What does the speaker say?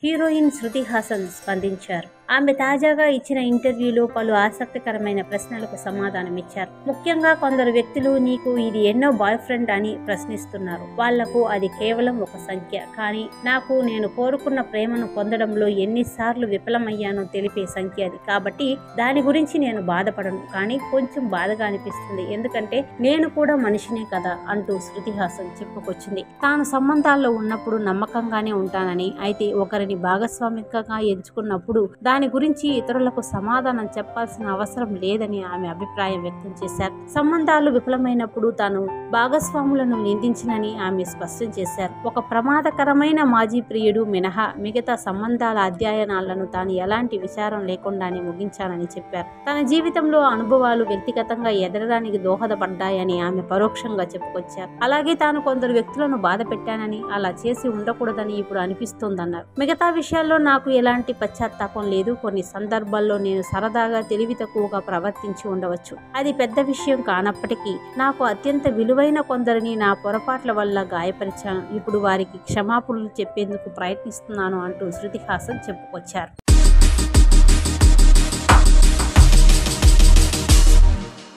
Heroine Shruti Haasan స్పందించారు. ఆమె తాజాగా ఇచ్చిన ఇంటర్వ్యూలో పలు ఆసక్తికరమైన ప్రశ్నలకు సమాధానమిచ్చారు. ముఖ్యంగా కొందరు వ్యక్తులు నీకు ఇది ఎన్నో బాయ్ ఫ్రెండ్ అని ప్రశ్నిస్తున్నారు. వాళ్లకు అది కేవలం ఒక సంఖ్య, కానీ నాకు నేను కోరుకున్న ప్రేమను పొందడంలో ఎన్నిసార్లు విఫలమయ్యానో తెలిపే సంఖ్య అది. కాబట్టి దాని గురించి నేను బాధపడను, కానీ కొంచెం బాధగా అనిపిస్తుంది, ఎందుకంటే నేను కూడా మనిషినే కదా అంటూ శృతి హాసన్ చెప్పుకొచ్చింది. తాను సంబంధాల్లో ఉన్నప్పుడు నమ్మకంగానే ఉంటానని, అయితే ఒకరిని భాగస్వామికంగా ఎంచుకున్నప్పుడు దాని గురించి ఇతరులకు సమాధానం చెప్పాల్సిన అవసరం లేదని ఆమె అభిప్రాయం వ్యక్తం చేశారు. సంబంధాలు విఫలమైనప్పుడు తాను భాగస్వాములను నిందించినని ఆమె స్పష్టం చేశారు. ఒక ప్రమాదకరమైన మాజీ ప్రియుడు మినహా మిగతా సంబంధాల అధ్యయనాలను తాను ఎలాంటి విచారం లేకుండానే ముగించానని చెప్పారు. తన జీవితంలో అనుభవాలు వ్యక్తిగతంగా ఎదగడానికి దోహదపడ్డాయని ఆమె పరోక్షంగా చెప్పుకొచ్చారు. అలాగే తాను కొందరు వ్యక్తులను బాధ పెట్టానని, అలా చేసి ఉండకూడదని ఇప్పుడు అనిపిస్తోందన్నారు. మిగతా విషయాల్లో నాకు ఎలాంటి పశ్చాత్తాపం లేదు. కొన్ని సందర్భాల్లో నేను సరదాగా తెలివి తక్కువగా ప్రవర్తించి ఉండవచ్చు. అది పెద్ద విషయం కానప్పటికీ నాకు అత్యంత విలువైన కొందరిని నా పొరపాట్ల వల్ల గాయపరిచాను. ఇప్పుడు వారికి క్షమాపణలు చెప్పేందుకు ప్రయత్నిస్తున్నాను అంటూ శృతి హాసన్ చెప్పుకొచ్చారు.